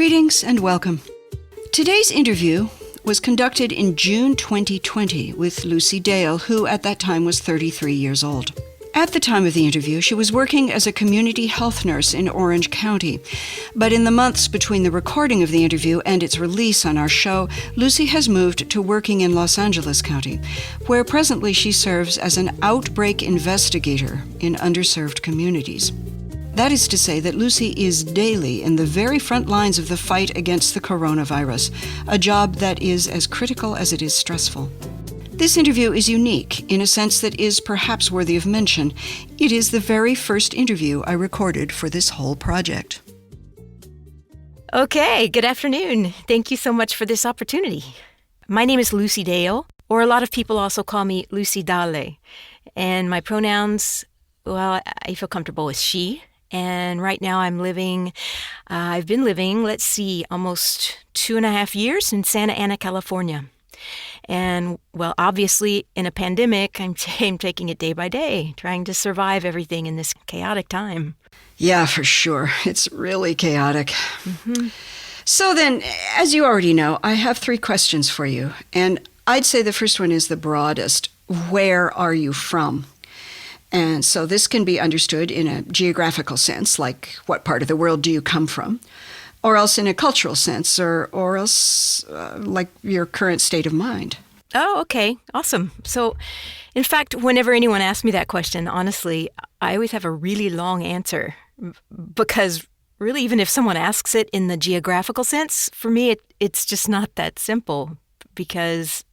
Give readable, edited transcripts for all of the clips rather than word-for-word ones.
Greetings and welcome. Today's interview was conducted in June 2020 with Lucy Dale, who at that time was 33 years old. At the time of the interview, she was working as a community health nurse in Orange County. But in the months between the recording of the interview and its release on our show, Lucy has moved to working in Los Angeles County, where presently she serves as an outbreak investigator in underserved communities. That is to say that Lucy is daily in the very front lines of the fight against the coronavirus, a job that is as critical as it is stressful. This interview is unique in a sense that is perhaps worthy of mention. It is the very first interview I recorded for this whole project. Okay, good afternoon. Thank you so much for this opportunity. My name is Lucy Dale, or a lot of people also call me Lucy Dale. And my pronouns, well, I feel comfortable with she. And right now I've been living, almost 2.5 years in Santa Ana, California. And, well, obviously, in a pandemic, I'm taking it day by day, trying to survive everything in this chaotic time. Yeah, for sure. It's really chaotic. Mm-hmm. So then, as you already know, I have 3 questions for you. And I'd say the first one is the broadest. Where are you from? And so this can be understood in a geographical sense, like what part of the world do you come from? Or else in a cultural sense, or else like your current state of mind. Oh, okay. Awesome. So, in fact, whenever anyone asks me that question, honestly, I always have a really long answer. Because really, even if someone asks it in the geographical sense, for me, it's just not that simple. Because,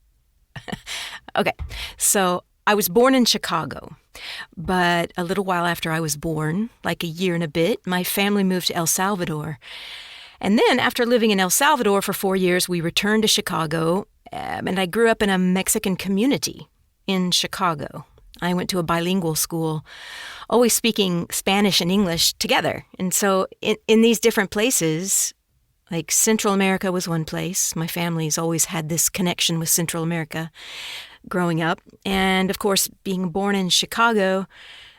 okay, so I was born in Chicago. But a little while after I was born, like a year and a bit, my family moved to El Salvador. And then after living in El Salvador for 4 years, we returned to Chicago, and I grew up in a Mexican community in Chicago. I went to a bilingual school, always speaking Spanish and English together. And so in these different places, like Central America was one place. My family's always had this connection with Central America growing up. And of course, being born in Chicago,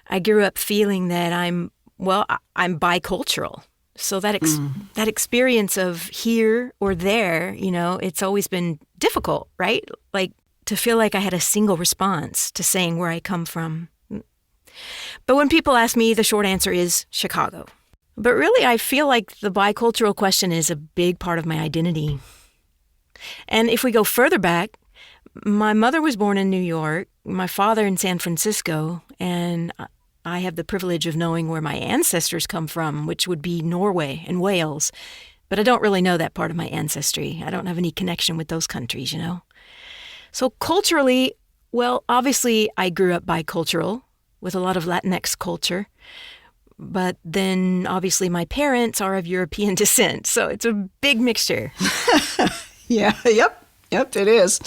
I grew up feeling that I'm bicultural. So that experience of here or there, it's always been difficult, right? Like to feel like I had a single response to saying where I come from. But when people ask me, the short answer is Chicago. But really, I feel like the bicultural question is a big part of my identity. And if we go further back, my mother was born in New York, my father in San Francisco, and I have the privilege of knowing where my ancestors come from, which would be Norway and Wales. But I don't really know that part of my ancestry. I don't have any connection with those countries, So culturally, well, obviously I grew up bicultural with a lot of Latinx culture. But then obviously my parents are of European descent, so it's a big mixture. Yep, it is.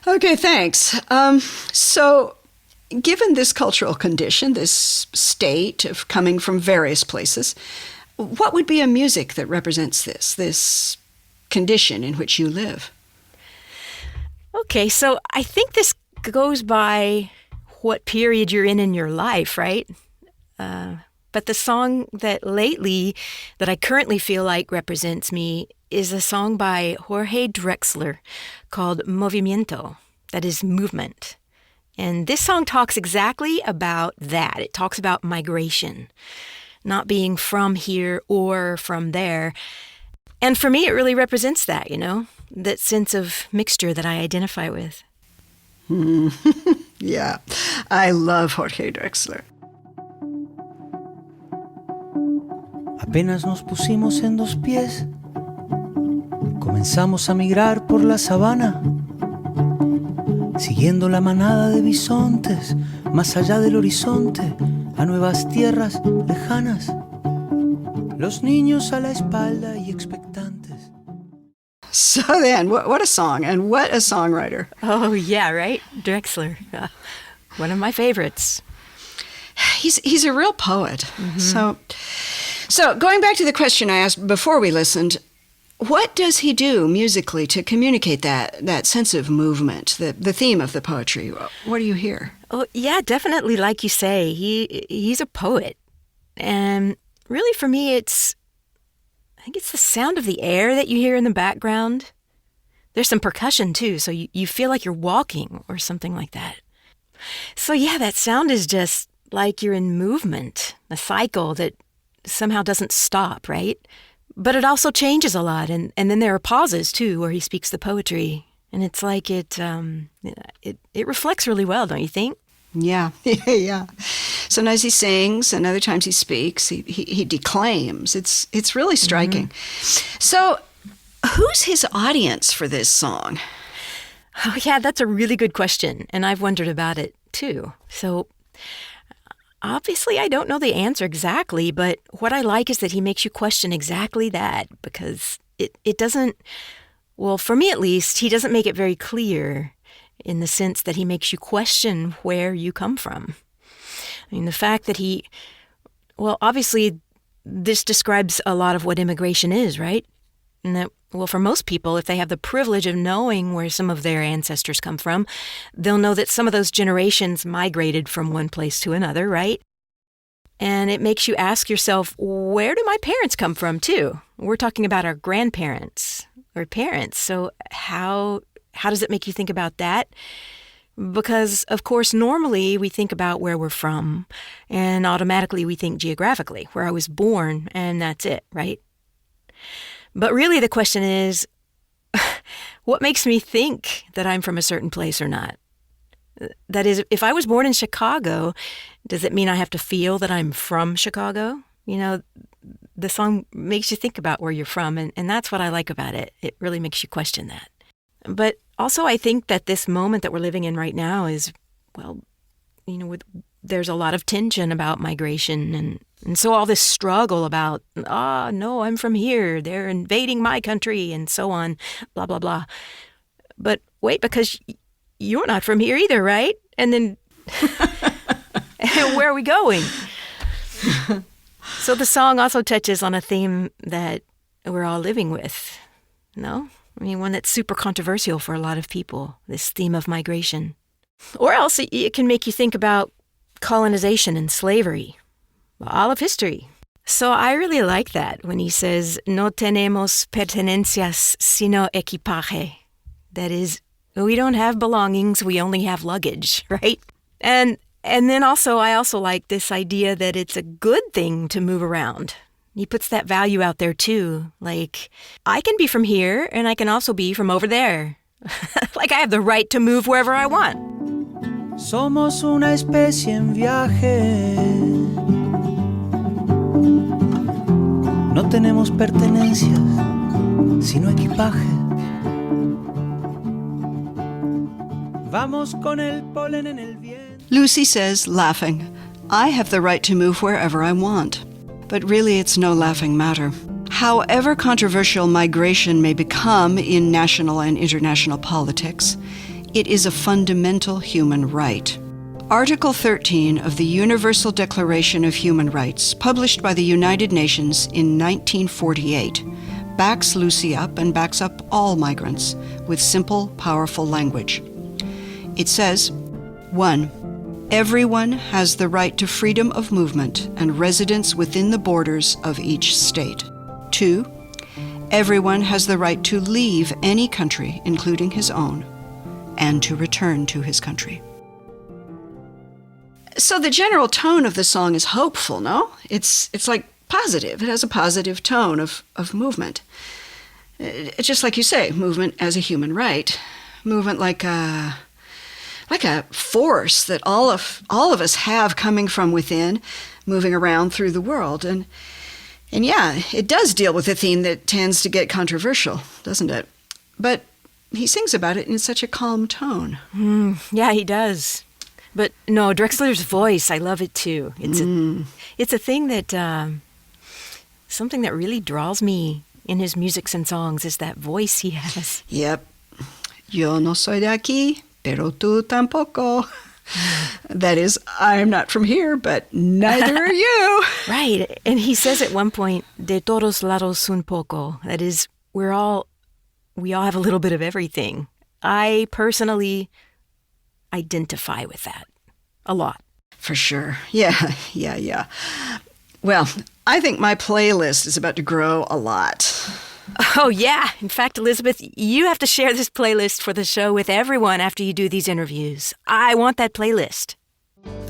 Okay, thanks. So given this cultural condition, this state of coming from various places, what would be a music that represents this condition in which you live? Okay, so I think this goes by what period you're in your life, right? But the song that I currently feel like represents me is a song by Jorge Drexler called Movimiento, that is movement. And this song talks exactly about that. It talks about migration, not being from here or from there. And for me, it really represents that, that sense of mixture that I identify with. Yeah, I love Jorge Drexler. Apenas nos pusimos en 2 pies, comenzamos a migrar por la sabana, siguiendo la manada de bisontes, más allá del horizonte, a nuevas tierras lejanas, los niños a la espalda y expectantes. So then, what a song, and what a songwriter. Oh, yeah, right? Drexler, one of my favorites. He's a real poet. Mm-hmm. So going back to the question I asked before we listened, what does he do musically to communicate that sense of movement, the theme of the poetry? What do you hear? Oh, yeah, definitely. Like you say, he's a poet. And really for me, it's think it's the sound of the air that you hear in the background. There's some percussion too, so you feel like you're walking or something like that. So yeah, that sound is just like you're in movement, a cycle that somehow doesn't stop, right? But it also changes a lot, and then there are pauses too where he speaks the poetry, and it's like it reflects really well, don't you think? Yeah, yeah. Sometimes he sings, and other times he speaks. He declaims. It's really striking. So, who's his audience for this song? Oh, yeah, that's a really good question, and I've wondered about it too. So, obviously, I don't know the answer exactly, but what I like is that he makes you question exactly that, because it doesn't, well, for me at least, he doesn't make it very clear in the sense that he makes you question where you come from. I mean, the fact that well, obviously, this describes a lot of what immigration is, right? And that, well, for most people, if they have the privilege of knowing where some of their ancestors come from, they'll know that some of those generations migrated from one place to another, right? And it makes you ask yourself, where do my parents come from, too? We're talking about our grandparents or parents. So how does it make you think about that? Because, of course, normally we think about where we're from, and automatically we think geographically, where I was born, and that's it, right? But really the question is, what makes me think that I'm from a certain place or not? That is, if I was born in Chicago, does it mean I have to feel that I'm from Chicago? You know, the song makes you think about where you're from, and that's what I like about it. It really makes you question that. But also I think that this moment that we're living in right now is, well, you know, there's a lot of tension about migration, and so all this struggle about, no, I'm from here, they're invading my country, and so on, blah, blah, blah. But wait, because you're not from here either, right? And then where are we going? So the song also touches on a theme that we're all living with, no? I mean, one that's super controversial for a lot of people, this theme of migration. Or else it can make you think about colonization and slavery, all of history. So I really like that when he says, no tenemos pertenencias sino equipaje. That is, we don't have belongings, we only have luggage, right? And then also, I also like this idea that it's a good thing to move around. He puts that value out there too. Like, I can be from here and I can also be from over there. Like I have the right to move wherever I want. Somos una especie en viaje. No tenemos pertenencias, sino equipaje. Vamos con el polen en el viento. Lucy says, laughing, I have the right to move wherever I want. But really, it's no laughing matter. However controversial migration may become in national and international politics, it is a fundamental human right. Article 13 of the Universal Declaration of Human Rights, published by the United Nations in 1948, backs Lucy up and backs up all migrants with simple, powerful language. It says, 1. Everyone has the right to freedom of movement and residence within the borders of each state. 2. Everyone has the right to leave any country, including his own, and to return to his country. So the general tone of the song is hopeful, no? It's like positive. It has a positive tone of movement. It's just like you say, movement as a human right. Movement like a force that all of us have coming from within, moving around through the world. And yeah, it does deal with a theme that tends to get controversial, doesn't it? But he sings about it in such a calm tone. Yeah, he does. But no, Drexler's voice, I love it too. It's a thing that, something that really draws me in his music and songs is that voice he has. Yep. Yo no soy de aquí, pero tú tampoco. That is, I'm not from here, but neither are you. Right. And he says at one point, de todos lados un poco. That is, we all have a little bit of everything. I personally identify with that a lot. For sure. Yeah. Well, I think my playlist is about to grow a lot. Oh, yeah. In fact, Elizabeth, you have to share this playlist for the show with everyone after you do these interviews. I want that playlist.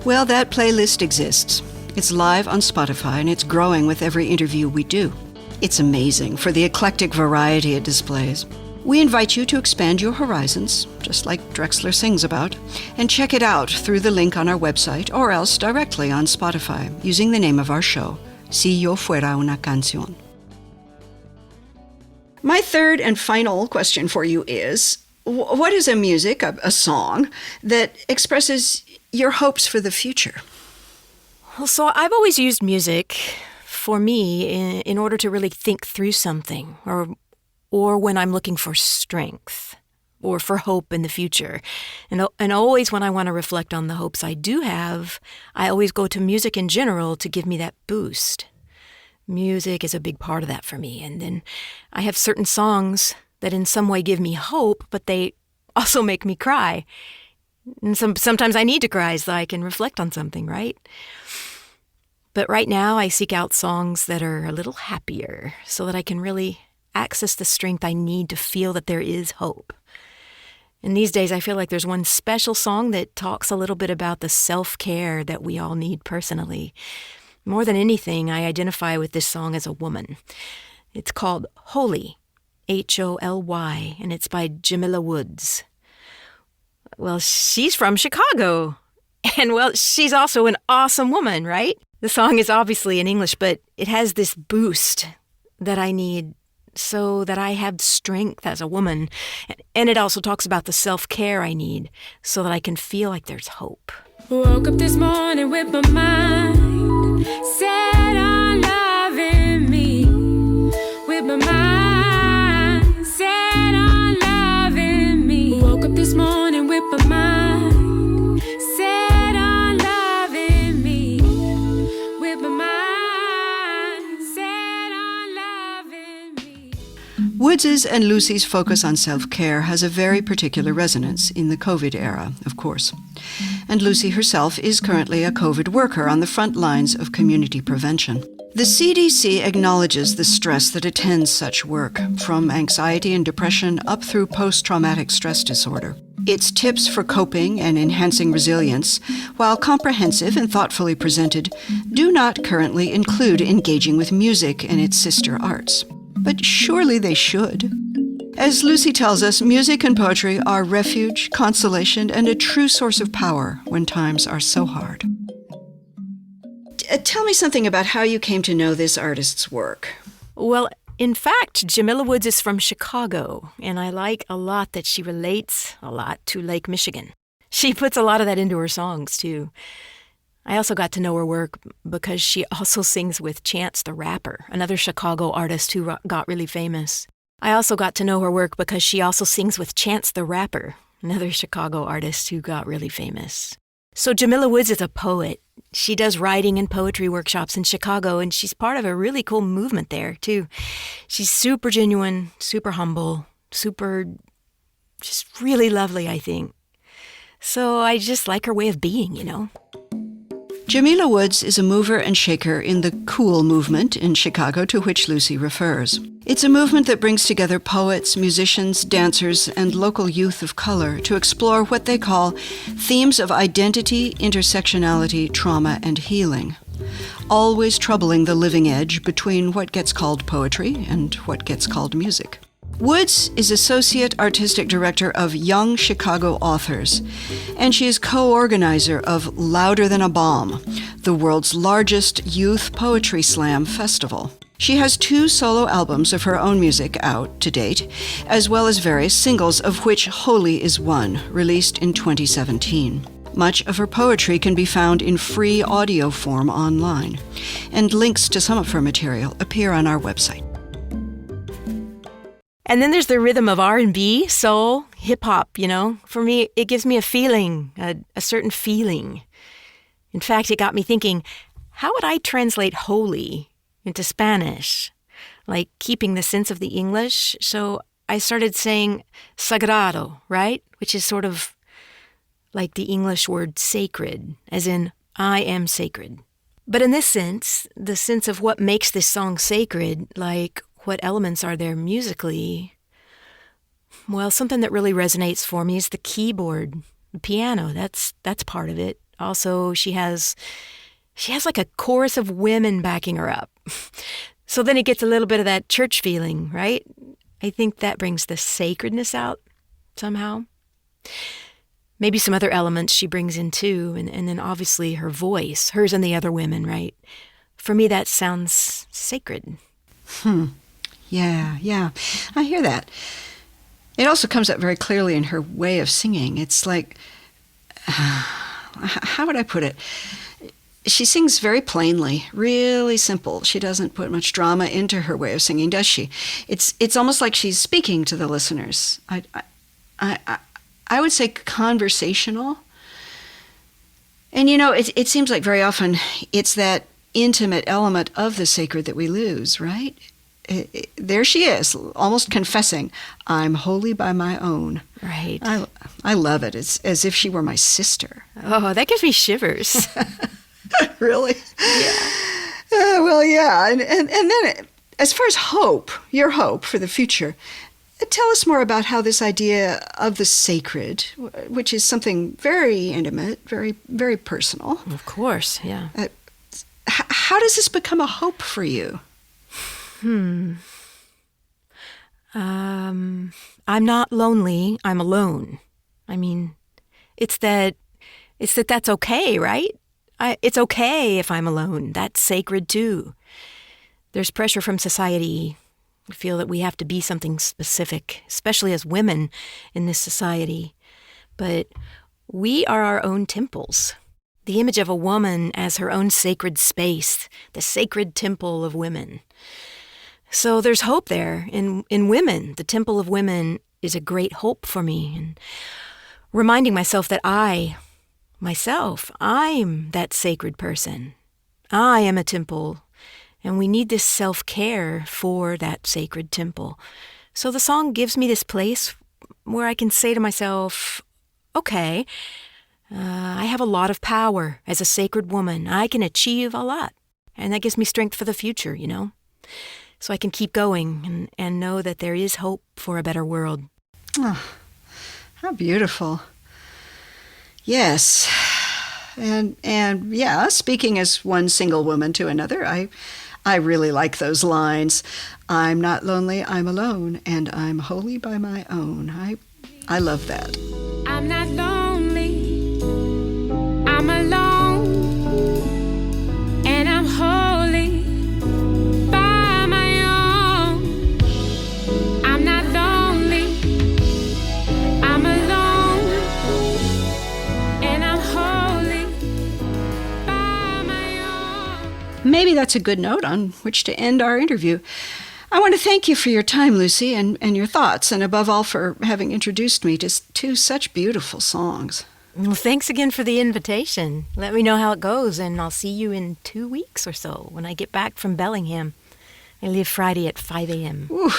Well, that playlist exists. It's live on Spotify, and it's growing with every interview we do. It's amazing for the eclectic variety it displays. We invite you to expand your horizons, just like Drexler sings about, and check it out through the link on our website or else directly on Spotify using the name of our show, Si Yo Fuera Una Canción. My third and final question for you is, what is a music, a song, that expresses your hopes for the future? Well, so I've always used music for me in order to really think through something, or when I'm looking for strength or for hope in the future. And always when I want to reflect on the hopes I do have, I always go to music in general to give me that boost. Music is a big part of that for me. And then I have certain songs that in some way give me hope, but they also make me cry. And sometimes I need to cry so I can reflect on something, right? But right now I seek out songs that are a little happier so that I can really access the strength I need to feel that there is hope. And these days I feel like there's one special song that talks a little bit about the self-care that we all need personally. More than anything, I identify with this song as a woman. It's called Holy, Holy, and it's by Jamila Woods. Well, she's from Chicago. And, well, she's also an awesome woman, right? The song is obviously in English, but it has this boost that I need so that I have strength as a woman. And it also talks about the self-care I need so that I can feel like there's hope. Woke up this morning with my mind set on loving me. With my mind set on loving me. Woke up this morning with my mind set on loving me. With my mind set on loving me. Woods's and Lucy's focus on self-care has a very particular resonance in the COVID era, of course. And Lucy herself is currently a COVID worker on the front lines of community prevention. The CDC acknowledges the stress that attends such work, from anxiety and depression up through post-traumatic stress disorder. Its tips for coping and enhancing resilience, while comprehensive and thoughtfully presented, do not currently include engaging with music and its sister arts. But surely they should. As Lucy tells us, music and poetry are refuge, consolation, and a true source of power when times are so hard. Tell me something about how you came to know this artist's work. Well, in fact, Jamila Woods is from Chicago, and I like a lot that she relates a lot to Lake Michigan. She puts a lot of that into her songs, too. I also got to know her work because she also sings with Chance the Rapper, another Chicago artist who got really famous. I also got to know her work because she also sings with Chance the Rapper, another Chicago artist who got really famous. So Jamila Woods is a poet. She does writing and poetry workshops in Chicago, and she's part of a really cool movement there, too. She's super genuine, super humble, just really lovely, I think. So I just like her way of being, you know. Jamila Woods is a mover and shaker in the cool movement in Chicago to which Lucy refers. It's a movement that brings together poets, musicians, dancers, and local youth of color to explore what they call themes of identity, intersectionality, trauma, and healing, always troubling the living edge between what gets called poetry and what gets called music. Woods is Associate Artistic Director of Young Chicago Authors, and she is co-organizer of Louder Than a Bomb, the world's largest youth poetry slam festival. She has 2 solo albums of her own music out to date, as well as various singles, of which Holy is one, released in 2017. Much of her poetry can be found in free audio form online, and links to some of her material appear on our website. And then there's the rhythm of R&B, soul, hip-hop, you know. For me, it gives me a feeling, a certain feeling. In fact, it got me thinking, how would I translate holy into Spanish? Like keeping the sense of the English. So I started saying sagrado, right? Which is sort of like the English word sacred, as in, I am sacred. But in this sense, the sense of what makes this song sacred, like what elements are there musically, well, something that really resonates for me is the keyboard, the piano. That's part of it. Also, she has like a chorus of women backing her up. So then it gets a little bit of that church feeling, right? I think that brings the sacredness out somehow. Maybe some other elements she brings in too, and then obviously her voice, hers and the other women, right? For me, that sounds sacred. Yeah. I hear that. It also comes up very clearly in her way of singing. It's like, how would I put it? She sings very plainly, really simple. She doesn't put much drama into her way of singing, does she? It's almost like she's speaking to the listeners. I would say conversational. And it seems like very often it's that intimate element of the sacred that we lose, right? There she is, almost confessing, I'm holy by my own. Right. I love it. It's as if she were my sister. Oh, that gives me shivers. Really? Yeah. Well, yeah. And then as far as hope, your hope for the future, tell us more about how this idea of the sacred, which is something very intimate, very, very personal. Of course, yeah. How does this become a hope for you? I'm not lonely, I'm alone. I mean, it's that's okay, right? It's okay if I'm alone. That's sacred too. There's pressure from society. We feel that we have to be something specific, especially as women in this society. But we are our own temples. The image of a woman as her own sacred space, the sacred temple of women. So there's hope there in women. The temple of women is a great hope for me. And reminding myself that I'm that sacred person. I am a temple. And we need this self-care for that sacred temple. So the song gives me this place where I can say to myself, okay, I have a lot of power as a sacred woman. I can achieve a lot. And that gives me strength for the future, So I can keep going and know that there is hope for a better world. Oh, how beautiful. Yes. And yeah, speaking as one single woman to another, I really like those lines. I'm not lonely, I'm alone, and I'm holy by my own. I love that. I'm not lonely, I'm alone, and I'm holy by my own. I'm not lonely, I'm alone, and I'm holy by my own. Maybe that's a good note on which to end our interview. I want to thank you for your time, Lucy, and your thoughts, and above all for having introduced me to two such beautiful songs. Well, thanks again for the invitation. Let me know how it goes, and I'll see you in 2 weeks or so when I get back from Bellingham. I leave Friday at 5 a.m. Ooh.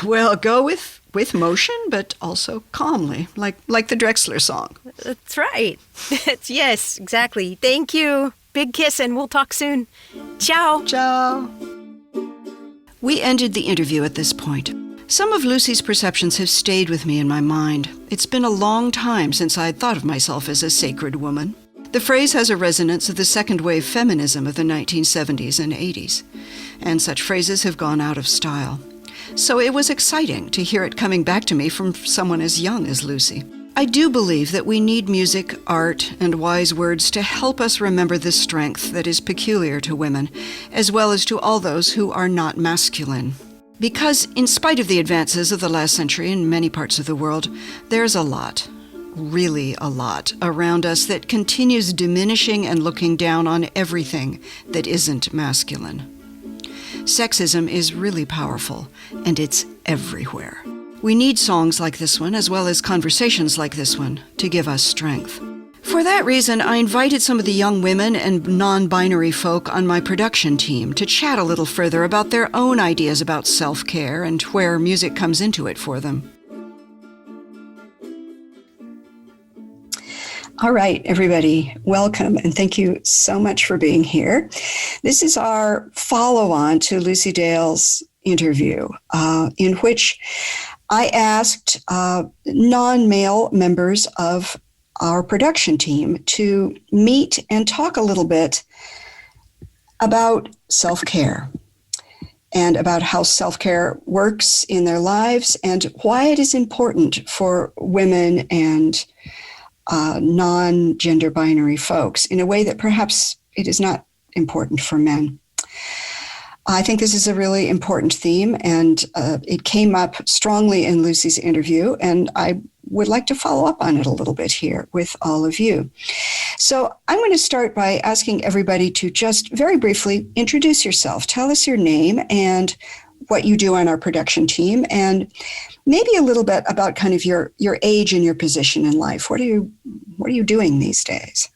Well, go with motion, but also calmly, like the Drexler song. That's right. Yes, exactly. Thank you. Big kiss, and we'll talk soon. Ciao. Ciao. We ended the interview at this point. Some of Lucy's perceptions have stayed with me in my mind. It's been a long time since I had thought of myself as a sacred woman. The phrase has a resonance of the second-wave feminism of the 1970s and 80s, and such phrases have gone out of style. So it was exciting to hear it coming back to me from someone as young as Lucy. I do believe that we need music, art, and wise words to help us remember the strength that is peculiar to women, as well as to all those who are not masculine. Because in spite of the advances of the last century in many parts of the world, there's a lot, really a lot, around us that continues diminishing and looking down on everything that isn't masculine. Sexism is really powerful, and it's everywhere. We need songs like this one, as well as conversations like this one, to give us strength. For that reason, I invited some of the young women and non-binary folk on my production team to chat a little further about their own ideas about self-care and where music comes into it for them. All right, everybody, welcome, and thank you so much for being here. This is our follow-on to Lucy Dale's interview, in which I asked non-male members of our production team to meet and talk a little bit about self-care and about how self-care works in their lives and why it is important for women and non-gender binary folks in a way that perhaps it is not important for men. I think this is a really important theme, and it came up strongly in Lucy's interview, and I would like to follow up on it a little bit here with all of you. So I'm going to start by asking everybody to just very briefly introduce yourself. Tell us your name and what you do on our production team, and maybe a little bit about kind of your age and your position in life. What are you doing these days?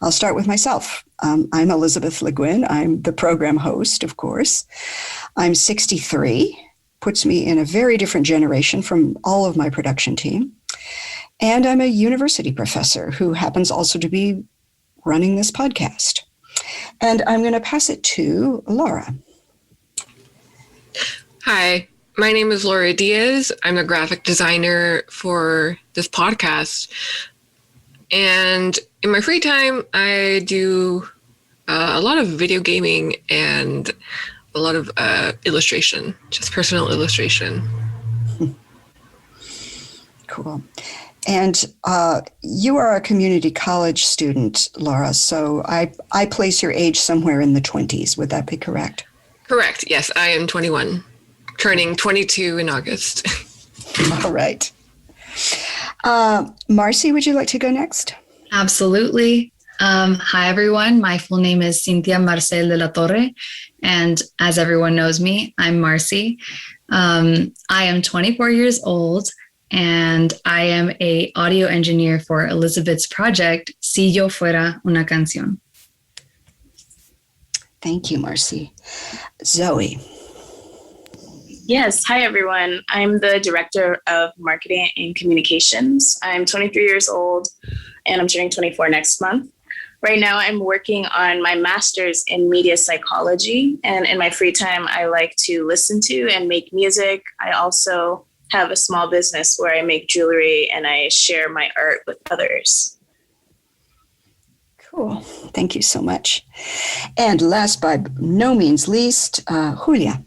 I'll start with myself. I'm Elizabeth Le Guin. I'm the program host, of course. I'm 63, puts me in a very different generation from all of my production team. And I'm a university professor who happens also to be running this podcast. And I'm going to pass it to Laura. Hi, my name is Laura Diaz. I'm a graphic designer for this podcast. And in my free time, I do a lot of video gaming and a lot of illustration, just personal illustration. Cool. And you are a community college student, Laura, so I place your age somewhere in the 20s. Would that be correct? Correct. Yes, I am 21, turning 22 in August. All right. Marcy, would you like to go next? Absolutely. Hi, everyone. My full name is Cynthia Marcel de la Torre. And as everyone knows me, I'm Marcy. I am 24 years old, and I am an audio engineer for Elizabeth's project, Si Yo Fuera Una Canción. Thank you, Marcy. Zoe. Yes. Hi, everyone. I'm the Director of Marketing and Communications. I'm 23 years old, and I'm turning 24 next month. Right now, I'm working on my master's in media psychology, and in my free time, I like to listen to and make music. I also have a small business where I make jewelry and I share my art with others. Cool. Thank you so much. And last but no means least, Julia.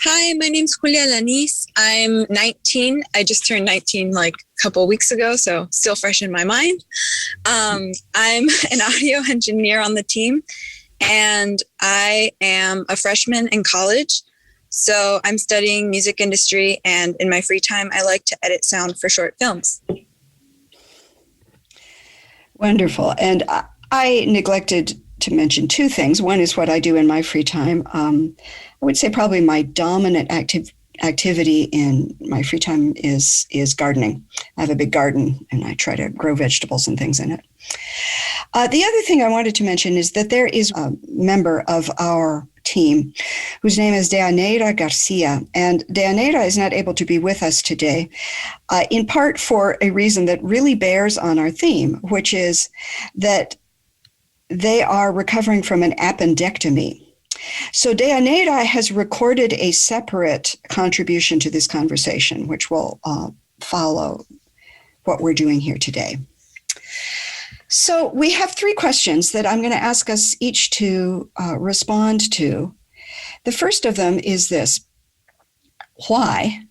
Hi, my name's Julia Lanis. I'm 19. I just turned 19 like a couple weeks ago, so still fresh in my mind. I'm an audio engineer on the team, and I am a freshman in college. So I'm studying music industry, and in my free time, I like to edit sound for short films. Wonderful. And I neglected to mention two things. One is what I do in my free time. I would say probably my dominant activity in my free time is gardening. I have a big garden, and I try to grow vegetables and things in it. The other thing I wanted to mention is that there is a member of our team whose name is Deaneira Garcia. And Deaneira is not able to be with us today, in part for a reason that really bears on our theme, which is that they are recovering from an appendectomy. So Deaneira has recorded a separate contribution to this conversation, which will follow what we're doing here today. So we have three questions that I'm going to ask us each to respond to. The first of them is this: why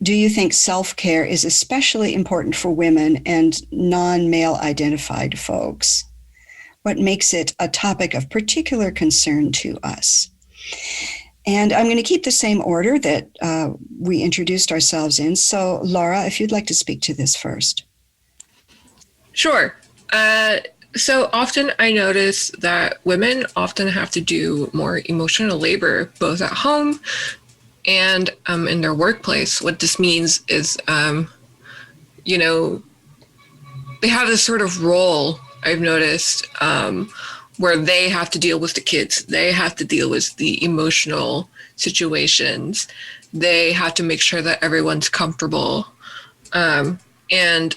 do you think self-care is especially important for women and non-male identified folks? What makes it a topic of particular concern to us? And I'm going to keep the same order that we introduced ourselves in. So Laura, if you'd like to speak to this first. Sure. So often I notice that women often have to do more emotional labor, both at home and in their workplace. What this means is, they have this sort of role, I've noticed, where they have to deal with the kids. They have to deal with the emotional situations. They have to make sure that everyone's comfortable. And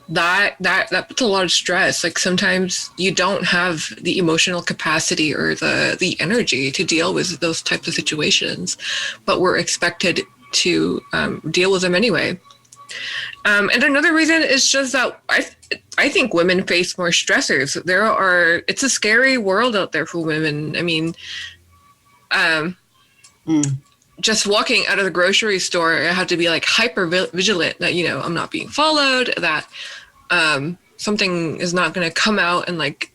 that puts a lot of stress. Like sometimes you don't have the emotional capacity or the energy to deal with those types of situations, but we're expected to deal with them anyway. And another reason is just that I think women face more stressors. It's a scary world out there for women. I mean, just walking out of the grocery store, I have to be like hyper vigilant that, you know, I'm not being followed, that something is not going to come out and like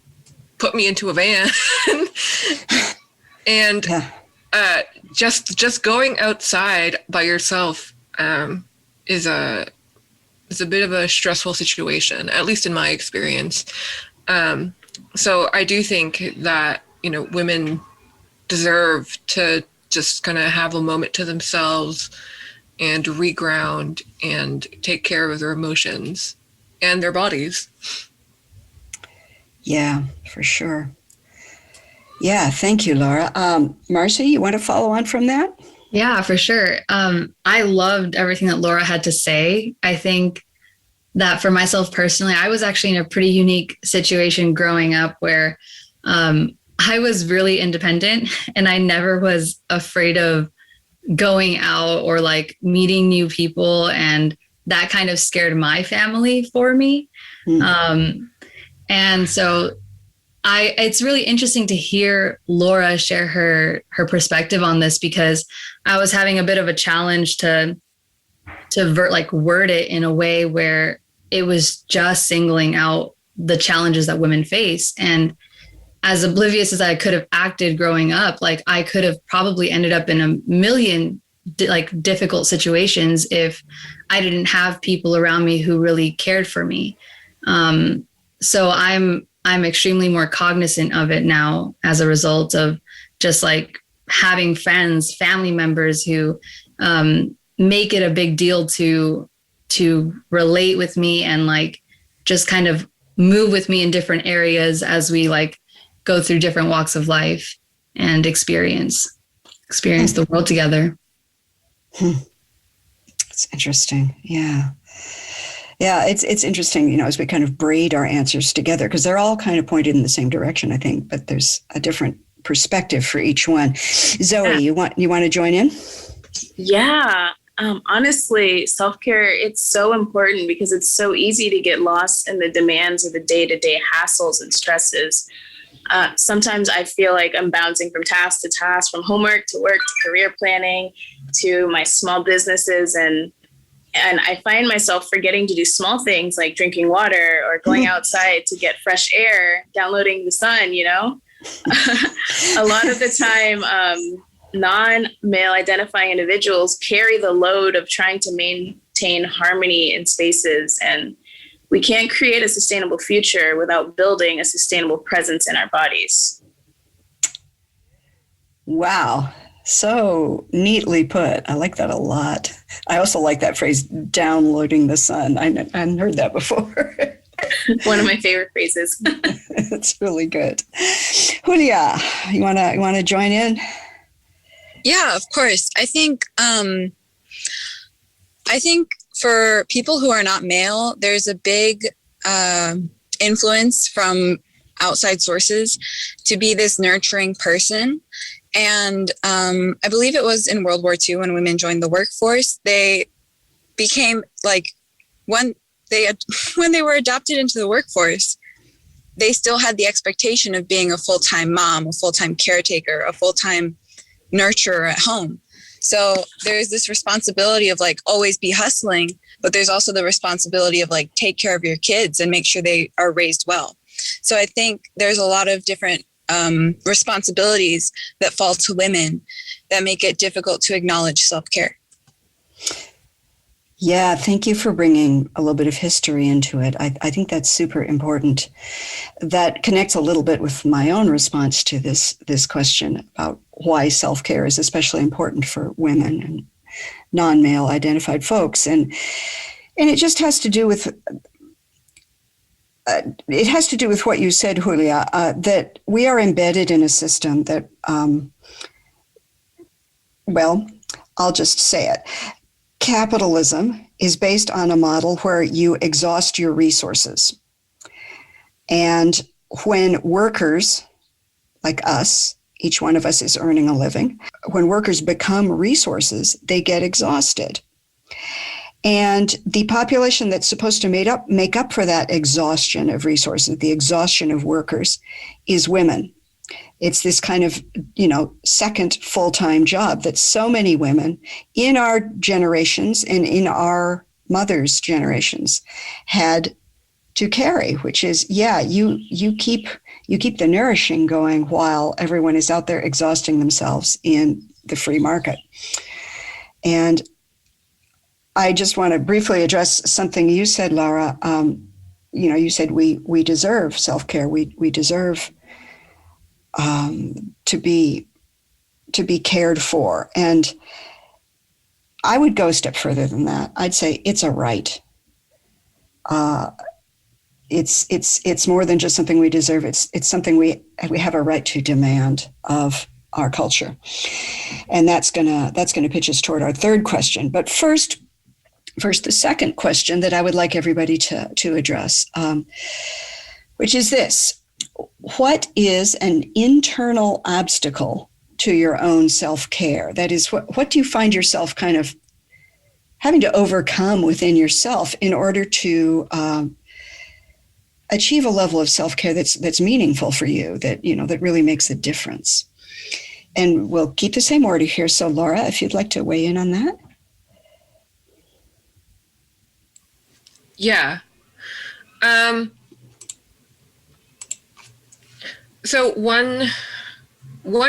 put me into a van. And just going outside by yourself is a bit of a stressful situation, at least in my experience. So I do think that, you know, women deserve to just kind of have a moment to themselves and reground and take care of their emotions and their bodies. Yeah, for sure. Yeah, thank you, Laura. Marcy, you want to follow on from that? Yeah, for sure. I loved everything that Laura had to say. I think that for myself personally, I was actually in a pretty unique situation growing up where I was really independent and I never was afraid of going out or like meeting new people. And that kind of scared my family for me. And so it's really interesting to hear Laura share her perspective on this, because I was having a bit of a challenge to word it in a way where it was just singling out the challenges that women face. And as oblivious as I could have acted growing up, like I could have probably ended up in a million difficult situations if I didn't have people around me who really cared for me. So I'm extremely more cognizant of it now as a result of just like having friends, family members who make it a big deal to relate with me and like just kind of move with me in different areas as we like go through different walks of life and experience the world together. It's interesting. Yeah. Yeah, it's interesting, you know, as we kind of braid our answers together, because they're all kind of pointed in the same direction, I think, but there's a different perspective for each one. Zoe, you want to join in? Yeah. Honestly, self-care, it's so important because it's so easy to get lost in the demands of the day-to-day hassles and stresses. Sometimes I feel like I'm bouncing from task to task, from homework to work to career planning to my small businesses. And I find myself forgetting to do small things like drinking water or going outside to get fresh air, downloading the sun, you know? A lot of the time, non-male identifying individuals carry the load of trying to maintain harmony in spaces. And we can't create a sustainable future without building a sustainable presence in our bodies. Wow. So neatly put. I like that a lot. I also like that phrase, downloading the sun. I hadn't heard that before. One of my favorite phrases. That's really good. Julia, you wanna join in? Yeah, of course. I think for people who are not male, there's a big influence from outside sources to be this nurturing person. And I believe it was in World War II when women joined the workforce, they became like when they were adopted into the workforce, they still had the expectation of being a full-time mom, a full-time caretaker, a full-time nurturer at home. So there's this responsibility of like always be hustling, but there's also the responsibility of like take care of your kids and make sure they are raised well. So I think there's a lot of different responsibilities that fall to women that make it difficult to acknowledge self-care. Yeah, thank you for bringing a little bit of history into it. I think that's super important. That connects a little bit with my own response to this question about why self-care is especially important for women and non-male identified folks. And it just has to do with what you said, Julia, that we are embedded in a system that, well, I'll just say it. Capitalism is based on a model where you exhaust your resources. And when workers like us, each one of us is earning a living, when workers become resources, they get exhausted. And the population that's supposed to make up for that exhaustion of resources, the exhaustion of workers, is women. It's this kind of, second full-time job that so many women in our generations and in our mothers' generations had to carry, which is, you keep the nourishing going while everyone is out there exhausting themselves in the free market. And I just want to briefly address something you said, Laura. You said we deserve self-care. We deserve to be cared for. And I would go a step further than that. I'd say it's a right. It's more than just something we deserve. It's something we have a right to demand of our culture. And that's gonna pitch us toward our third question. But first, the second question that I would like everybody to address, which is this: what is an internal obstacle to your own self-care? That is, what do you find yourself kind of having to overcome within yourself in order to achieve a level of self-care that's meaningful for you, that really makes a difference? And we'll keep the same order here. So Laura, if you'd like to weigh in on that. Yeah. So one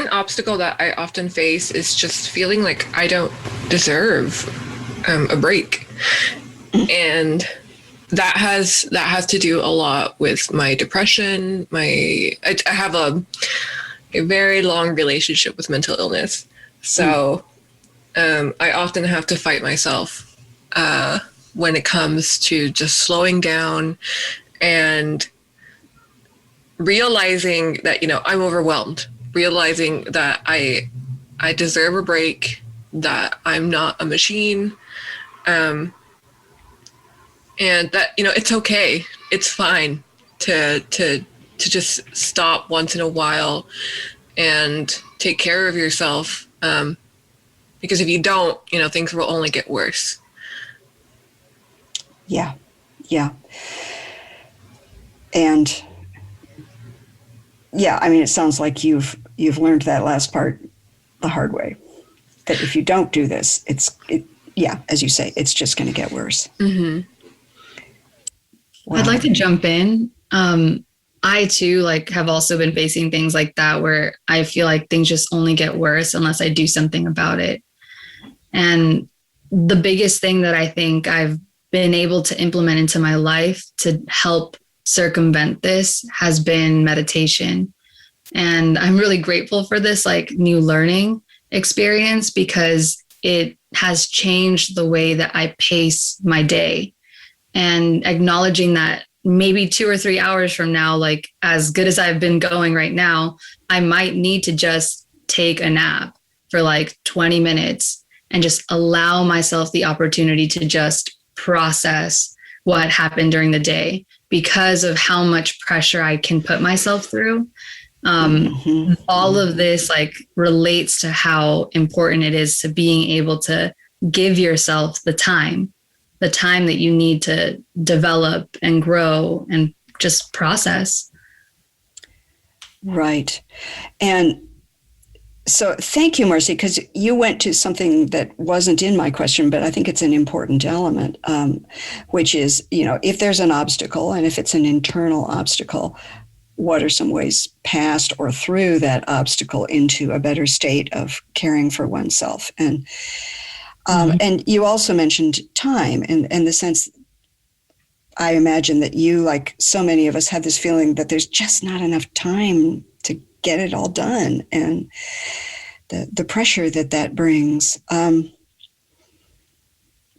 obstacle that I often face is just feeling like I don't deserve a break. And that has to do a lot with my depression. I have a very long relationship with mental illness. So I often have to fight myself when it comes to just slowing down and realizing that, I'm overwhelmed, realizing that I deserve a break, that I'm not a machine, and that, it's okay. It's fine to just stop once in a while and take care of yourself. Because if you don't, things will only get worse. Yeah. And it sounds like you've learned that last part the hard way. That if you don't do this, as you say, it's just going to get worse. Mm-hmm. Wow. I'd like to jump in. I too, have also been facing things like that where I feel like things just only get worse unless I do something about it. And the biggest thing that I think I've been able to implement into my life to help circumvent this has been meditation. And I'm really grateful for this new learning experience because it has changed the way that I pace my day, and acknowledging that maybe 2 or 3 hours from now, as good as I've been going right now, I might need to just take a nap for 20 minutes and just allow myself the opportunity to just process what happened during the day because of how much pressure I can put myself through. All of this relates to how important it is to being able to give yourself the time that you need to develop and grow and just process. Right. And so thank you, Marcy, because you went to something that wasn't in my question, but I think it's an important element, which is, if there's an obstacle and if it's an internal obstacle, what are some ways past or through that obstacle into a better state of caring for oneself? And and you also mentioned time and the sense, I imagine that you, like so many of us, have this feeling that there's just not enough time to get it all done, and the pressure that brings.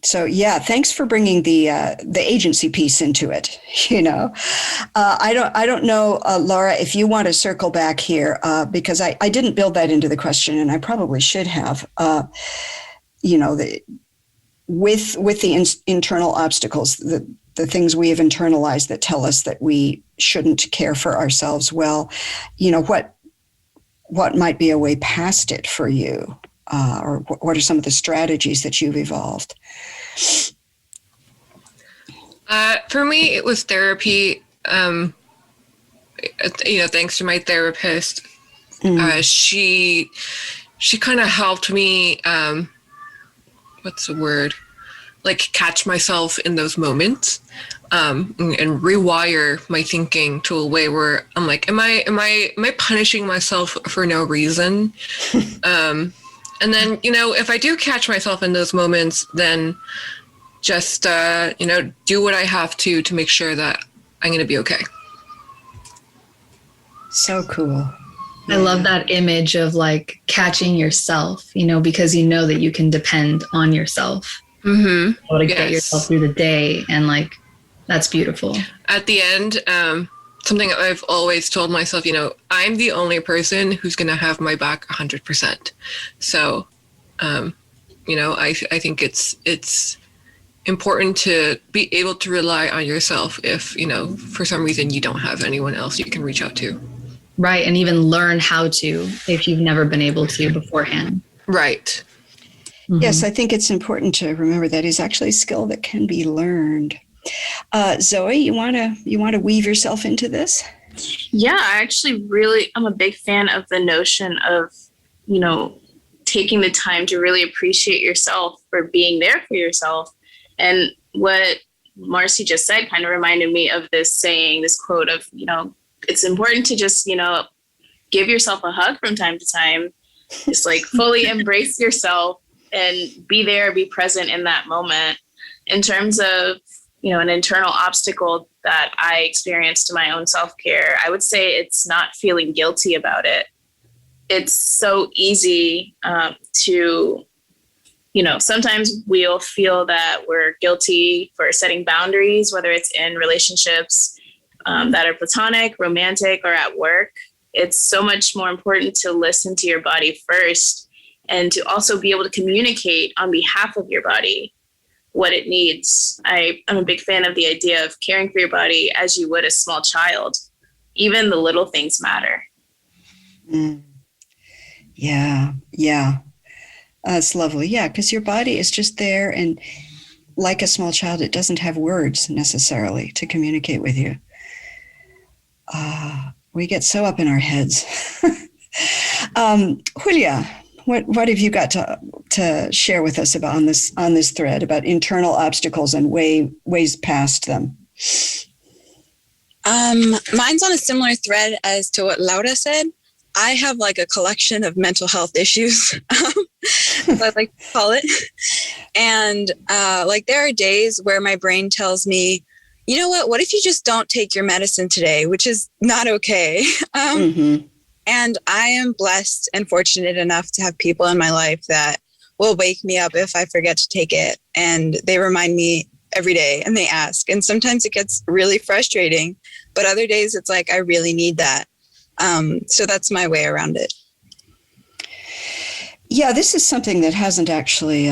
So thanks for bringing the agency piece into it. I don't know, Laura, if you want to circle back here, because I didn't build that into the question, and I probably should have. with the internal obstacles, the things we have internalized that tell us that we shouldn't care for ourselves well, what might be a way past it for you? Or what are some of the strategies that you've evolved? For me, it was therapy. Thanks to my therapist, she kind of helped me. What's the word? Like catch myself in those moments, and rewire my thinking to a way where I'm like, am I punishing myself for no reason? And then, if I do catch myself in those moments, then just, do what I have to make sure that I'm going to be okay. So cool. I love that image of like catching yourself, because you know that you can depend on yourself to get yourself through the day. And like, that's beautiful. At the end, something I've always told myself, I'm the only person who's going to have my back 100%. So, I think it's important to be able to rely on yourself if, for some reason you don't have anyone else you can reach out to. Right. And even learn how to if you've never been able to beforehand. Right. Mm-hmm. Yes, I think it's important to remember that is actually a skill that can be learned. Zoe, you want to weave yourself into this? Yeah, I'm a big fan of the notion of, taking the time to really appreciate yourself for being there for yourself. And what Marcy just said kind of reminded me of this quote of, it's important to just, give yourself a hug from time to time, just like fully embrace yourself and be there, be present in that moment. In terms of, an internal obstacle that I experienced in my own self-care, I would say it's not feeling guilty about it. It's so easy to, sometimes we'll feel that we're guilty for setting boundaries, whether it's in relationships that are platonic, romantic, or at work. It's so much more important to listen to your body first and to also be able to communicate on behalf of your body what it needs. I'm a big fan of the idea of caring for your body as you would a small child. Even the little things matter. Yeah. That's lovely. Yeah, because your body is just there, and like a small child, it doesn't have words necessarily to communicate with you. We get so up in our heads. Julia, what have you got to share with us about on this thread about internal obstacles and ways past them? Mine's on a similar thread as to what Laura said. I have like a collection of mental health issues, as I like to call it. And there are days where my brain tells me, you know what if you just don't take your medicine today, which is not okay. And I am blessed and fortunate enough to have people in my life that will wake me up if I forget to take it. And they remind me every day and they ask. And sometimes it gets really frustrating, but other days it's like, I really need that. So that's my way around it. Yeah, this is something that hasn't actually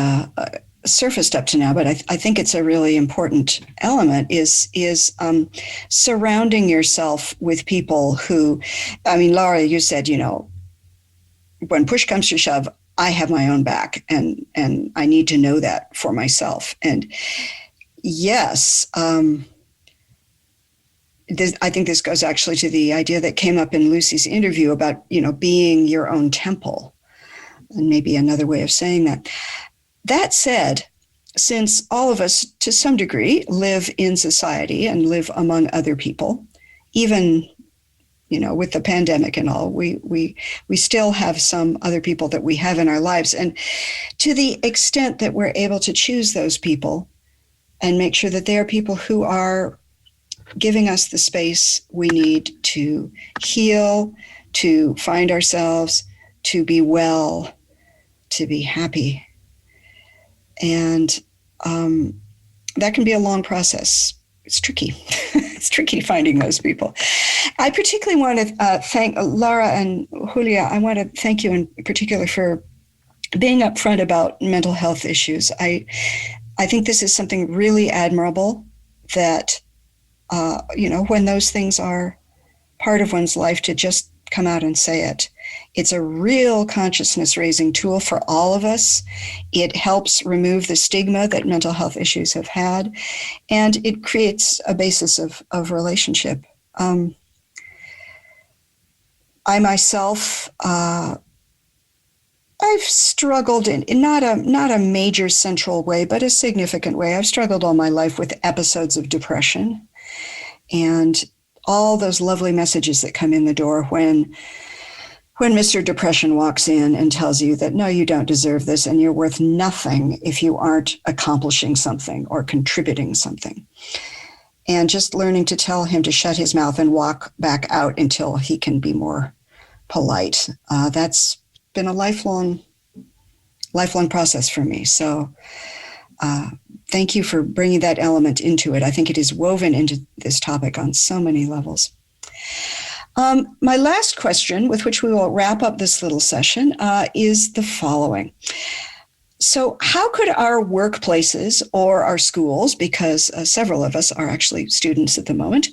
surfaced up to now, but I think it's a really important element is surrounding yourself with people who, Laura, you said, when push comes to shove, I have my own back and I need to know that for myself. And yes, I think this goes actually to the idea that came up in Lucy's interview about, being your own temple, and maybe another way of saying that. That said, since all of us to some degree live in society and live among other people, even, with the pandemic and all, we still have some other people that we have in our lives. And to the extent that we're able to choose those people and make sure that they are people who are giving us the space we need to heal, to find ourselves, to be well, to be happy. And that can be a long process. It's tricky. It's tricky finding those people. I particularly want to thank Laura and Julia. I want to thank you in particular for being upfront about mental health issues. I I think this is something really admirable that, when those things are part of one's life, to just come out and say it. It's a real consciousness raising tool for all of us. It helps remove the stigma that mental health issues have had, and it creates a basis of relationship. I myself, I've struggled in not a major central way, but a significant way. I've struggled all my life with episodes of depression and all those lovely messages that come in the door when Mr. Depression walks in and tells you that, no, you don't deserve this and you're worth nothing if you aren't accomplishing something or contributing something. And just learning to tell him to shut his mouth and walk back out until he can be more polite. That's been a lifelong process for me. So thank you for bringing that element into it. I think it is woven into this topic on so many levels. My last question, with which we will wrap up this little session, is the following. So how could our workplaces or our schools, because several of us are actually students at the moment,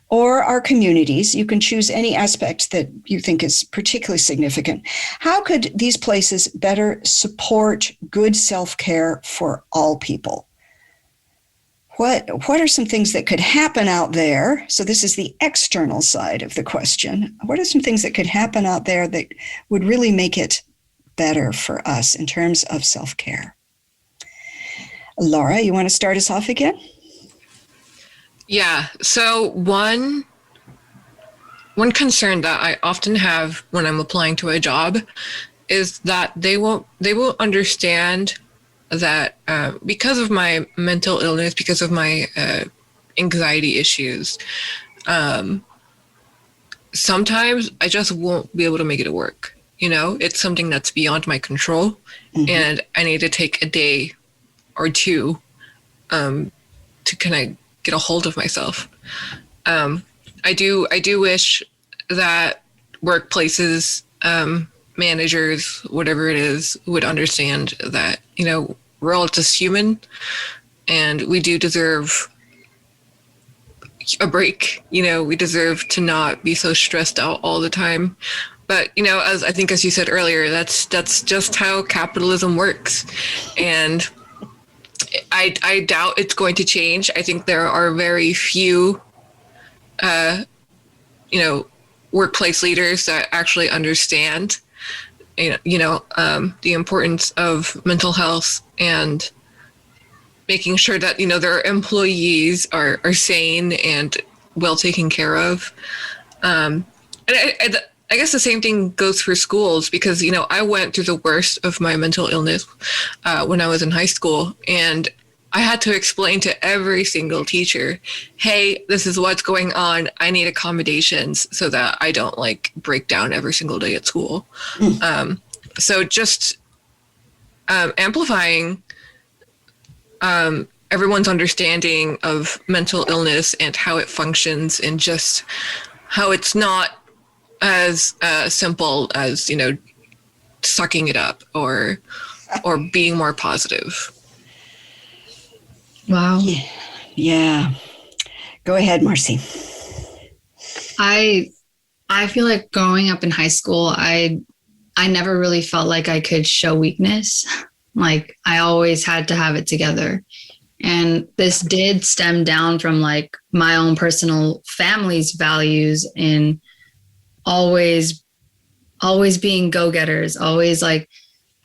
or our communities, you can choose any aspect that you think is particularly significant. How could these places better support good self-care for all people? What are some things that could happen out there? So this is the external side of the question. What are some things that could happen out there that would really make it better for us in terms of self-care? Laura, you want to start us off again? Yeah. So one concern that I often have when I'm applying to a job is that they will understand that because of my mental illness, because of my anxiety issues, sometimes I just won't be able to make it work. It's something that's beyond my control, and I need to take a day or two to kind of get a hold of myself. I do wish that workplaces, managers, whatever it is, would understand that, we're all just human and we do deserve a break. We deserve to not be so stressed out all the time. But, as you said earlier, that's just how capitalism works. And I doubt it's going to change. I think there are very few, workplace leaders that actually understand, the importance of mental health and making sure that, their employees are sane and well taken care of. And I guess the same thing goes for schools because, I went through the worst of my mental illness when I was in high school, and I had to explain to every single teacher, hey, this is what's going on. I need accommodations so that I don't break down every single day at school. So just amplifying everyone's understanding of mental illness and how it functions, and just how it's not as simple as, sucking it up or being more positive. Wow. Yeah. Go ahead, Marcy. I feel like growing up in high school, I never really felt like I could show weakness. Like I always had to have it together. And this did stem down from my own personal family's values in always being go-getters, always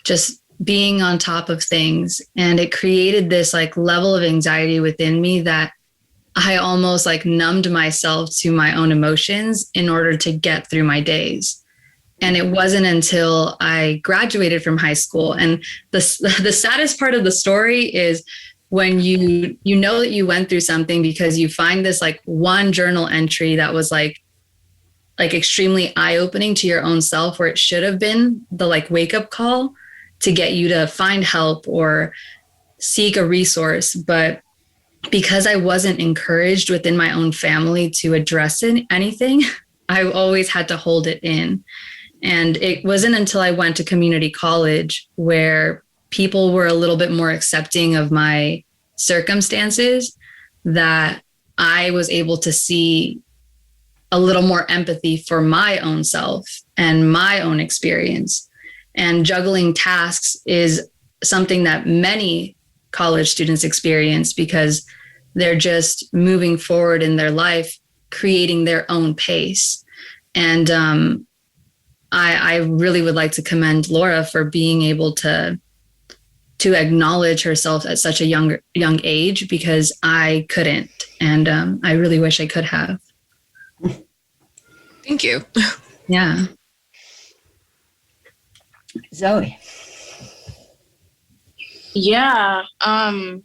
just being on top of things. And it created this level of anxiety within me that I almost numbed myself to my own emotions in order to get through my days. And it wasn't until I graduated from high school. And the saddest part of the story is when you know that you went through something because you find this one journal entry that was extremely eye-opening to your own self, where it should have been the wake-up call to get you to find help or seek a resource. But because I wasn't encouraged within my own family to address anything, I always had to hold it in. And it wasn't until I went to community college where people were a little bit more accepting of my circumstances, that I was able to see a little more empathy for my own self and my own experience. And juggling tasks is something that many college students experience because they're just moving forward in their life, creating their own pace. And I really would like to commend Laura for being able to acknowledge herself at such a young age, because I couldn't. And I really wish I could have. Thank you. Yeah. Zoe. Yeah. I'm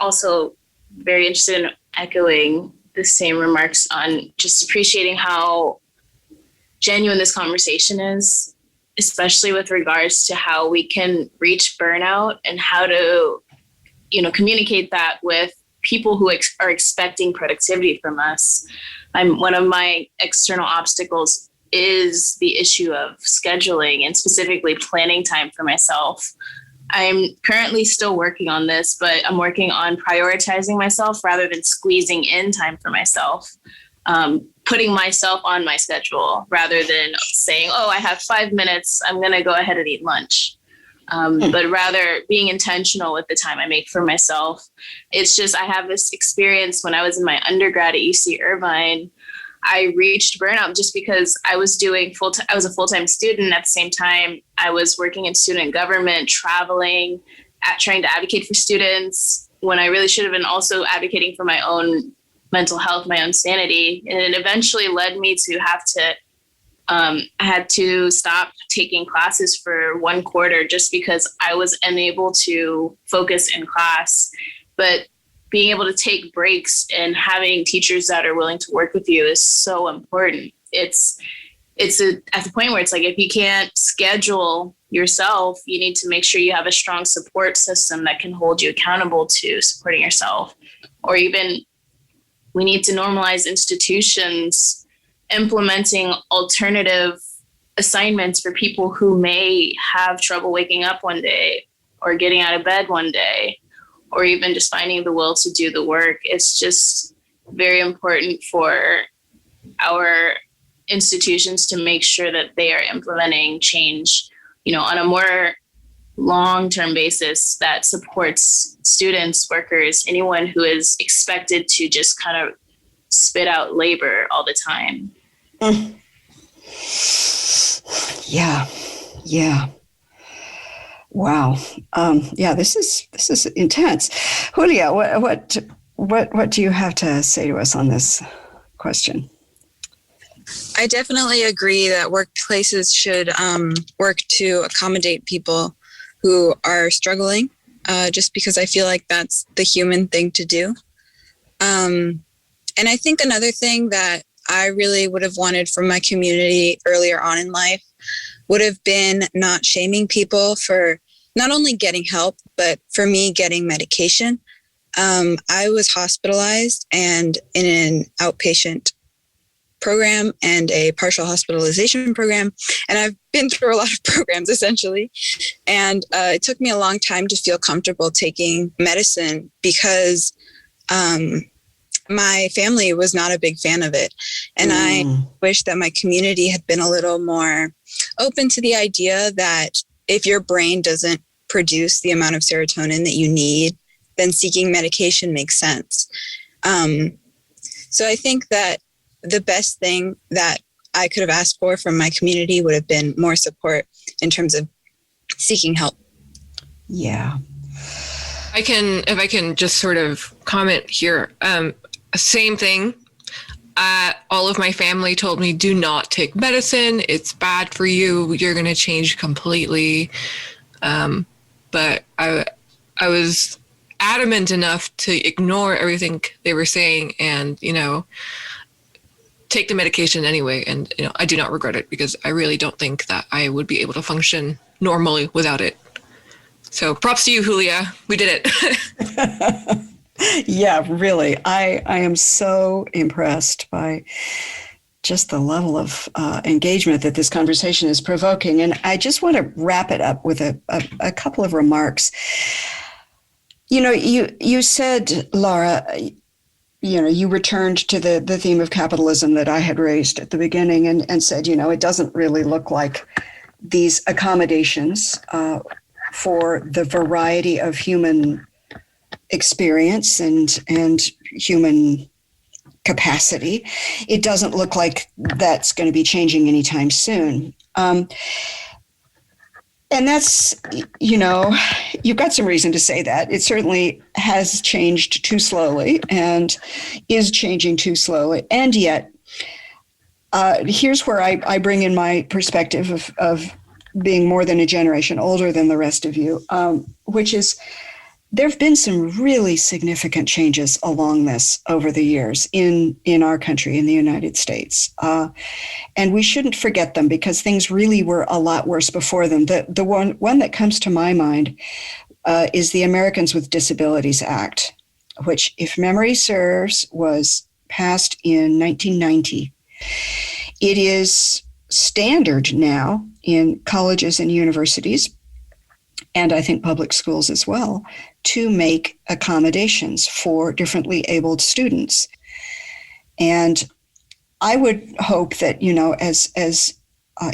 also very interested in echoing the same remarks on just appreciating how genuine this conversation is, especially with regards to how we can reach burnout and how to, communicate that with people who are expecting productivity from us. One of my external obstacles is the issue of scheduling and specifically planning time for myself. I'm currently still working on this, but I'm working on prioritizing myself rather than squeezing in time for myself. Putting myself on my schedule rather than saying, oh, I have 5 minutes, I'm going to go ahead and eat lunch. But rather being intentional with the time I make for myself. It's just, I have this experience when I was in my undergrad at UC Irvine. I reached burnout just because I was doing I was a full-time student. At the same time, I was working in student government, traveling, trying to advocate for students when I really should have been also advocating for my own mental health, my own sanity. And it eventually led me to I had to stop taking classes for 1 quarter just because I was unable to focus in class. But being able to take breaks and having teachers that are willing to work with you is so important. It's at the point where it's like, if you can't schedule yourself, you need to make sure you have a strong support system that can hold you accountable to supporting yourself. Or even we need to normalize institutions implementing alternative assignments for people who may have trouble waking up one day or getting out of bed one day, or even just finding the will to do the work. It's just very important for our institutions to make sure that they are implementing change, on a more long-term basis that supports students, workers, anyone who is expected to just kind of spit out labor all the time. Yeah. Wow. This is intense. Julia, what do you have to say to us on this question? I definitely agree that workplaces should work to accommodate people who are struggling, just because I feel like that's the human thing to do. And I think another thing that I really would have wanted from my community earlier on in life would have been not shaming people for not only getting help, but for me getting medication. I was hospitalized and in an outpatient program and a partial hospitalization program. And I've been through a lot of programs essentially. And it took me a long time to feel comfortable taking medicine because my family was not a big fan of it. And I wish that my community had been a little more open to the idea that if your brain doesn't produce the amount of serotonin that you need, then seeking medication makes sense. So I think that the best thing that I could have asked for from my community would have been more support in terms of seeking help. Yeah. If I can just sort of comment here, same thing. All of my family told me, do not take medicine. It's bad for you. You're going to change completely. But I was adamant enough to ignore everything they were saying and, take the medication anyway. And, I do not regret it because I really don't think that I would be able to function normally without it. So props to you, Julia. We did it. Yeah, really. I am so impressed by just the level of engagement that this conversation is provoking. And I just want to wrap it up with a couple of remarks. You know, you said, Laura, you know, you returned to the theme of capitalism that I had raised at the beginning and said, you know, it doesn't really look like these accommodations for the variety of human experience and human capacity. It doesn't look like that's going to be changing anytime soon. And that's, you know, you've got some reason to say that. It certainly has changed too slowly and is changing too slowly. And yet, here's where I bring in my perspective of being more than a generation older than the rest of you, which is there have been some really significant changes along this over the years in our country, in the United States. And we shouldn't forget them because things really were a lot worse before them. The one that comes to my mind is the Americans with Disabilities Act, which, if memory serves, was passed in 1990. It is standard now in colleges and universities, and I think public schools as well, to make accommodations for differently abled students. And I would hope that, you know, as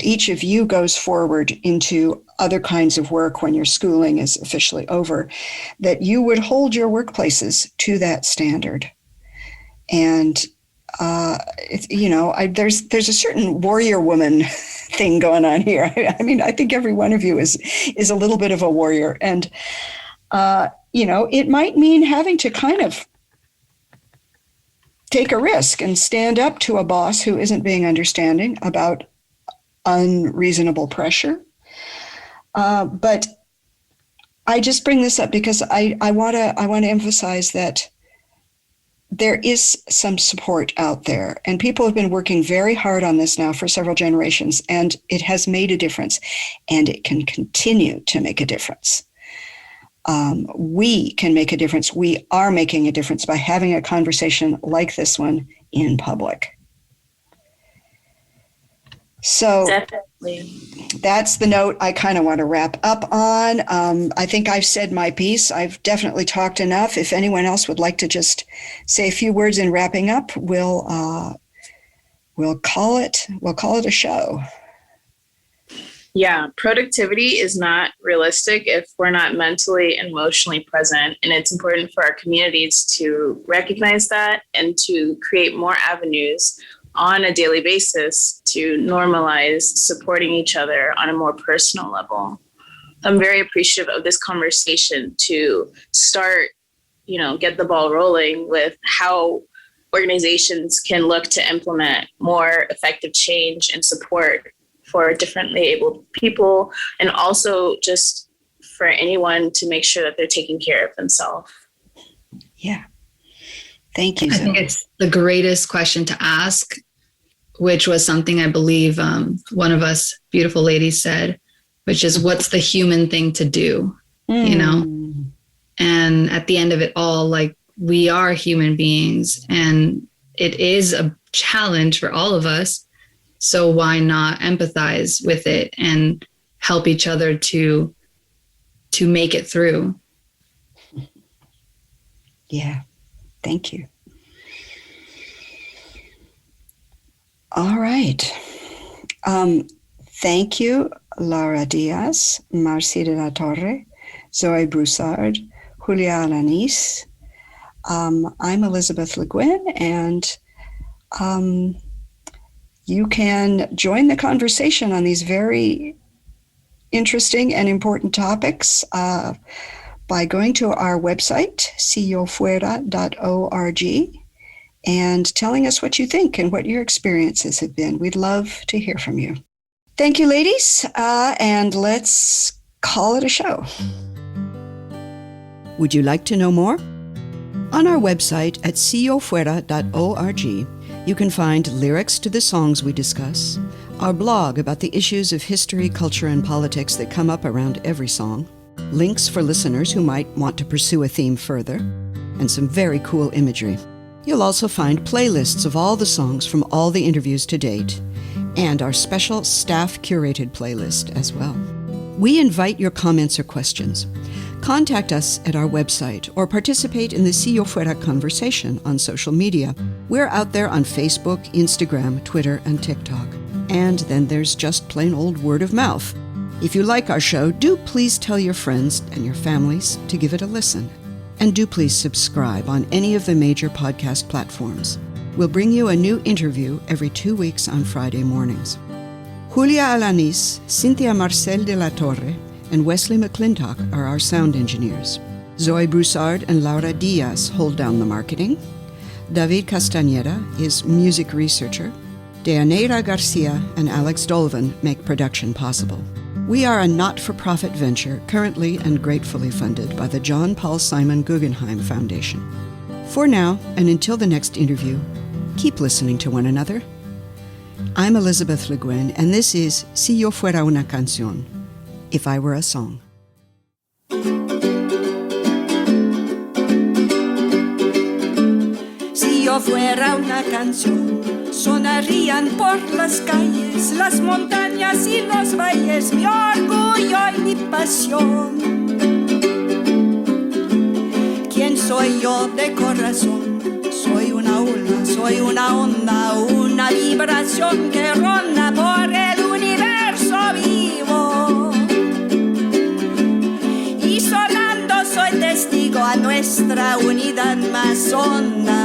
each of you goes forward into other kinds of work when your schooling is officially over, that you would hold your workplaces to that standard. And you know, there's a certain warrior woman thing going on here. I mean, I think every one of you is a little bit of a warrior, and you know, it might mean having to kind of take a risk and stand up to a boss who isn't being understanding about unreasonable pressure. But I just bring this up because I want to emphasize that there is some support out there, and people have been working very hard on this now for several generations, and it has made a difference, and it can continue to make a difference. We can make a difference. We are making a difference by having a conversation like this one in public. So Definitely. that's the note I kind of want to wrap up on. I think I've said my piece. I've definitely talked enough. If anyone else would like to just say a few words in wrapping up, we'll call it a show. Yeah, productivity is not realistic if we're not mentally and emotionally present. And it's important for our communities to recognize that and to create more avenues on a daily basis to normalize supporting each other on a more personal level. I'm very appreciative of this conversation to start, you know, get the ball rolling with how organizations can look to implement more effective change and support for differently abled people, and also just for anyone to make sure that they're taking care of themselves. Yeah. Thank you. I think it's the greatest question to ask, which was something I believe one of us beautiful ladies said, which is, what's the human thing to do? You know? And at the end of it all, like, we are human beings, and it is a challenge for all of us. So why not empathize with it and help each other to make it through? Yeah. Thank you. All right. Thank you, Laura Diaz, Marci de la Torre, Zoe Broussard, Julia Alanis. I'm Elizabeth Le Guin, and you can join the conversation on these very interesting and important topics by going to our website, sillofuera.org, and telling us what you think and what your experiences have been. We'd love to hear from you. Thank you, ladies, and let's call it a show. Would you like to know more? On our website at sillofuera.org, you can find lyrics to the songs we discuss, our blog about the issues of history, culture, and politics that come up around every song, links for listeners who might want to pursue a theme further, and some very cool imagery. You'll also find playlists of all the songs from all the interviews to date, and our special staff-curated playlist as well. We invite your comments or questions. Contact us at our website or participate in the Si Yo Fuera conversation on social media. We're out there on Facebook, Instagram, Twitter, and TikTok. And then there's just plain old word of mouth. If you like our show, do please tell your friends and your families to give it a listen. And do please subscribe on any of the major podcast platforms. We'll bring you a new interview every 2 weeks on Friday mornings. Julia Alanis, Cynthia Marcel de la Torre, and Wesley McClintock are our sound engineers. Zoe Broussard and Laura Diaz hold down the marketing. David Castañeda is music researcher. Deaneira Garcia and Alex Dolvin make production possible. We are a not-for-profit venture currently and gratefully funded by the John Paul Simon Guggenheim Foundation. For now, and until the next interview, keep listening to one another. I'm Elizabeth Le Guin, and this is Si Yo Fuera una Canción, If I Were a Song. Si yo fuera una canción, sonarían por las calles, las montañas y los valles, mi orgullo y mi pasión. ¿Quién soy yo de corazón? Soy una ola, soy una onda, una vibración que ronda por el universo vivo. Y sonando soy testigo a nuestra unidad más honda.